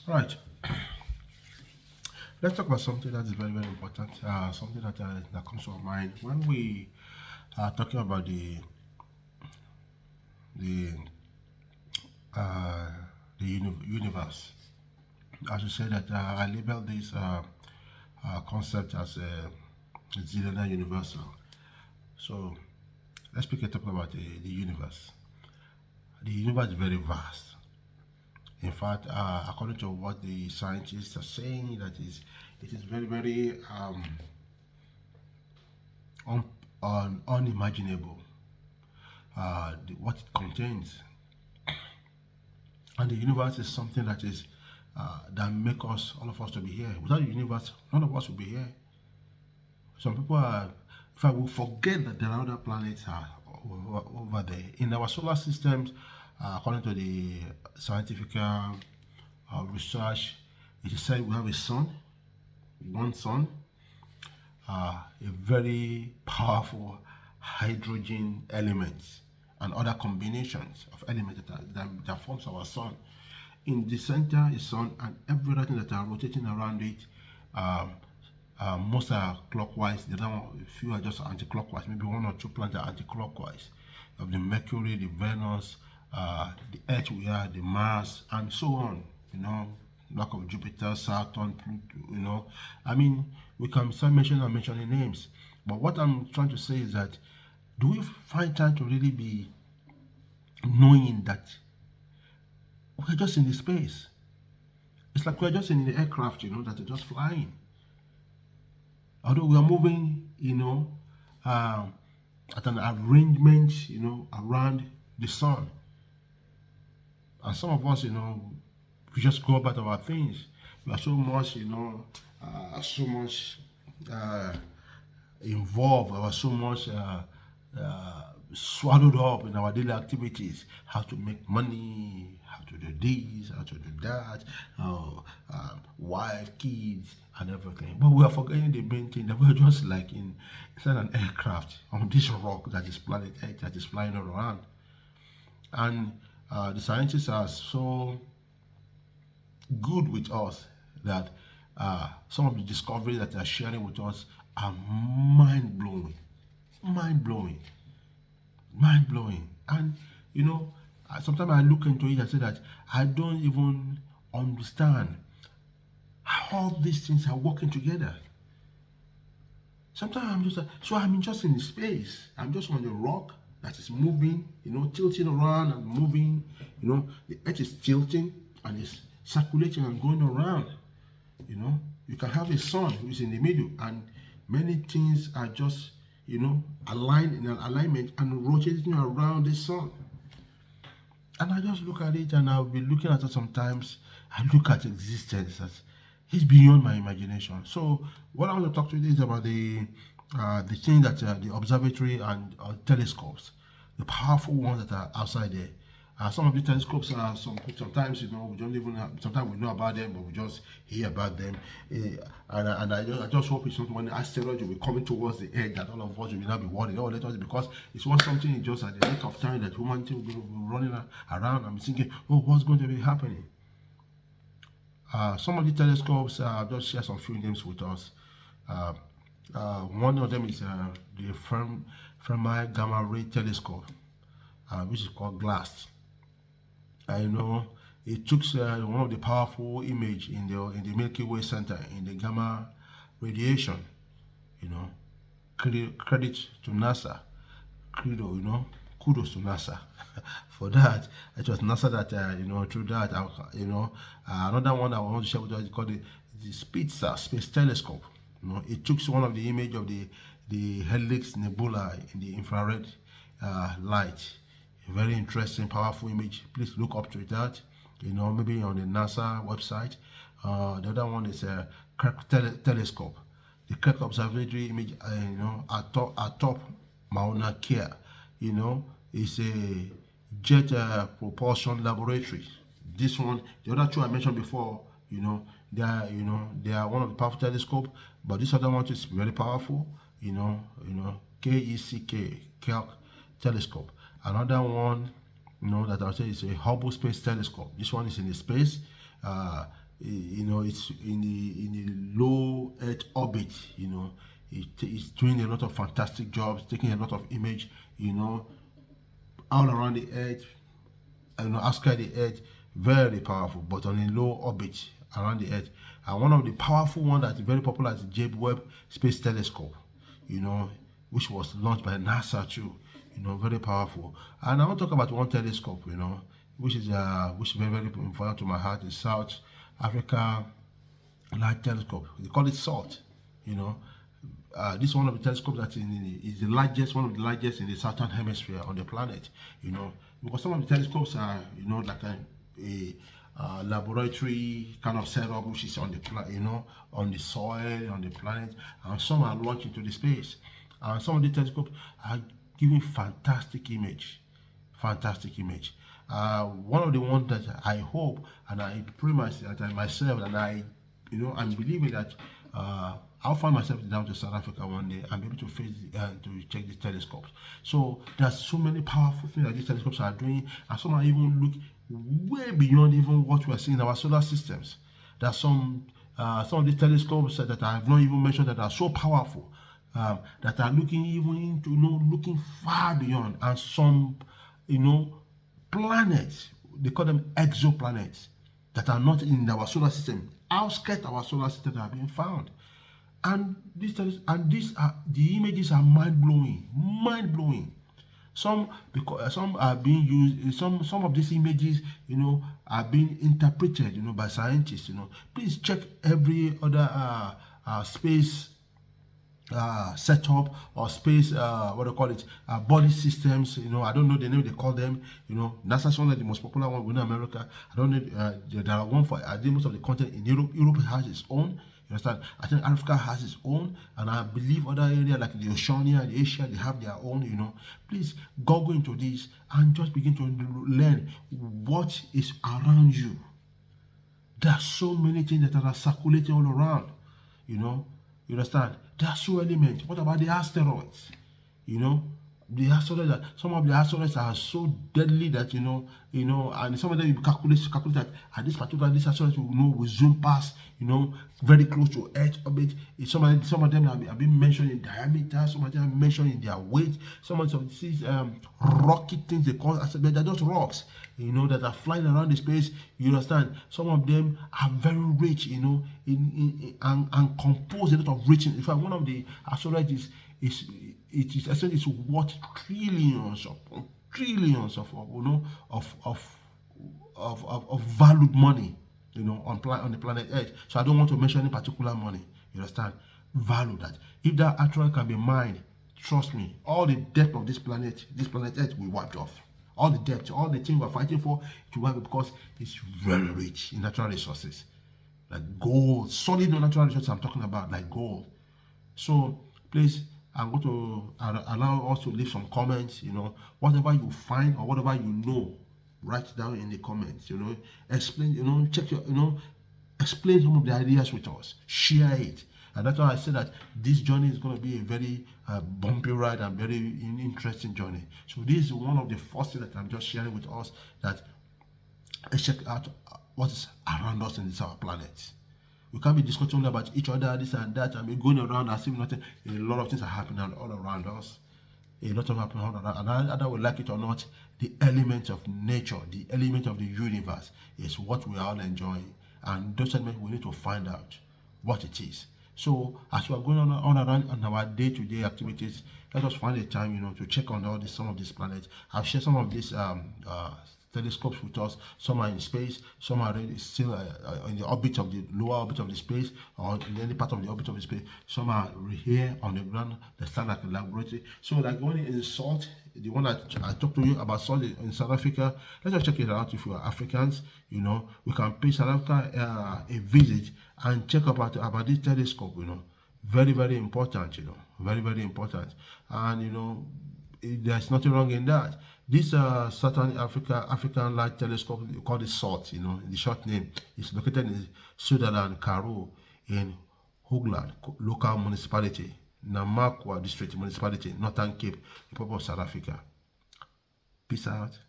Right. Let's talk about something that is very, very important. Something that comes to our mind when we are talking about the uh, the universe. I should say that I label this concept as Zillion Universal. So let's pick a topic about the universe. The universe is very vast. In fact, according to what the scientists are saying, it is very, very un, unimaginable what it contains. And the universe is something that make us, all of us, to be here. Without the universe, none of us would be here. Some people are, in fact, we forget that there are other planets over there. In our solar systems, according to the scientific research, it is said we have a sun, one sun, a very powerful hydrogen elements and other combinations of elements that forms our sun. In the center is sun, and everything that are rotating around it, um, most are clockwise. The other one, a few are just anti-clockwise. Maybe one or two planets are anti-clockwise. Of the Mercury, the Venus, the Earth, we are the Mars, and so on. Lack of Jupiter, Saturn, Pluto. I mean, we can start mentioning names. But what I'm trying to say is that, do we find time to really be knowing that we're just in the space? It's like we're just in the aircraft, that are just flying. Although we are moving, um, at an arrangement, around the sun. And some of us, we just go about our things. We are so much, so much uh, involved. We are so much swallowed up in our daily activities. How to make money, how to do this, how to do that, wife, kids, and everything. But we are forgetting the main thing, that we're just like inside an aircraft on this rock that is planet Earth, that is flying all around. And the scientists are so good with us that some of the discoveries that they're sharing with us are mind blowing, mind blowing, mind blowing. And sometimes I look into it and say that I don't even understand how all these things are working together. Sometimes I'm just I'm just in space. I'm just on the rock that is moving, tilting around and moving. The earth is tilting and it's circulating and going around. You can have a sun who is in the middle, and many things are just, aligned in an alignment and rotating around the sun. And I just look at it, and I'll be looking at it sometimes. I look at existence as it's beyond my imagination. So what I want to talk to you is about the thing that the observatory and telescopes, the powerful ones that are outside there. Some of the telescopes are sometimes we don't even sometimes we know about them, but we just hear about them. And I just hope it's not when asteroids will be coming towards the Earth that all of us will not be worried. Oh, let us, because it's one something just at the nick of time that humanity will be running around and thinking, oh, what's going to be happening? Some of the telescopes, I'll just share some few names with us. One of them is the Fermi Gamma Ray Telescope, which is called GLASS. I know it took one of the powerful image in the Milky Way center in the gamma radiation. Credit to NASA. Kudos to NASA for that. It was NASA that through that another one I want to share with you is called the Spitzer Space Telescope. It took one of the image of the Helix Nebula in the infrared light. A very interesting, powerful image. Please look up to that. Maybe on the NASA website. The other one is a Keck telescope. The Keck Observatory image, atop Mauna Kea. Is a jet propulsion laboratory. This one, the other two I mentioned before, they are one of the powerful telescope, but this other one is very powerful. Keck telescope. Another one, that I'll say is a Hubble Space Telescope. This one is in the space. it's in the low Earth orbit. It's doing a lot of fantastic jobs, taking a lot of image, all around the Earth, outside the Earth, very powerful, but on a low orbit around the Earth. And one of the powerful ones that's very popular is the James Webb Space Telescope, which was launched by NASA too. Very powerful. And I want to talk about one telescope, which is very, very important to my heart, is South Africa Large Telescope. They call it SALT. This is one of the telescopes that is the largest, one of the largest in the southern hemisphere on the planet. Because some of the telescopes are, like a laboratory kind of setup, which is on the on the soil, on the planet, and some are launched into the space. And some of the telescopes are giving fantastic image. One of the ones that I hope and I pray myself, and I'm believing that I'll find myself down to South Africa one day and be able to to check these telescopes. So there's so many powerful things that these telescopes are doing, and some are even look way beyond even what we are seeing in our solar systems. There's some of these telescopes that I have not even mentioned that are so powerful, that are looking even into looking far beyond, and some planets, they call them exoplanets, that are not in our solar system, outskirts our solar system, that are being found. And the images are mind-blowing. Some are being used. Some of these images, are being interpreted, by scientists. Please check every other space setup or space body systems. I don't know the name they call them. NASA is one of the most popular one within America. I don't know. There are one for most of the content in Europe. Europe has its own. You understand? I think Africa has its own, and I believe other areas like the Oceania, the Asia, they have their own. Please go into this and just begin to learn what is around you. There are so many things that are circulating all around. You understand? There are so elements. What about the asteroids? The asteroids, some of the asteroids are so deadly that and some of them you calculate that at this asteroid will zoom past, very close to Earth orbit. Some of them have been mentioned in diameter, some of them are mentioned in their weight. Some of these rocky things they call asteroids, they're just rocks, that are flying around the space. You understand? Some of them are very rich, and compose a lot of rich. In fact, one of the asteroids is worth trillions of valued money, on the planet Earth. So I don't want to mention any particular money. You understand? Value that. If that asteroid can be mined, trust me, all the depth of this planet Earth will wiped off. All the depth, all the things we're fighting for, it will wipe, because it's very rich in natural resources, like gold, solid natural resources. I'm talking about, like gold. So please, I'm going to allow us to leave some comments. Whatever you find or whatever write it down in the comments. Explain. Check your. Explain some of the ideas with us. Share it. And that's why I say that this journey is going to be a very bumpy ride and very interesting journey. So this is one of the first things that I'm just sharing with us, that let's check out what is around us in this our planet. We can't be discussing only about each other, this and that, and we're going around as if nothing. A lot of things are happening all around us. A lot of happening all around. And either we like it or not, the element of nature, the element of the universe is what we are all enjoying. And those elements, we need to find out what it is. So as we are going on around on our day-to-day activities, let us find a time, to check on some of these planets. I've shared some of these telescopes with us. Some are in space, some are still in the orbit of the lower orbit of the space, or in any part of the orbit of the space. Some are here on the ground, they stand like a laboratory. So like one in SALT, the one that I talked to you about, SALT in South Africa, let's just check it out. If you are Africans, we can pay South Africa a visit and check about this telescope. Very, very important. Very, very important. And there's nothing wrong in that. This Southern African Large Telescope, we call it SALT, the short name, is located in Sutherland Karoo in Hoogland local municipality, Namakwa district municipality, Northern Cape, Republic of South Africa. Peace out.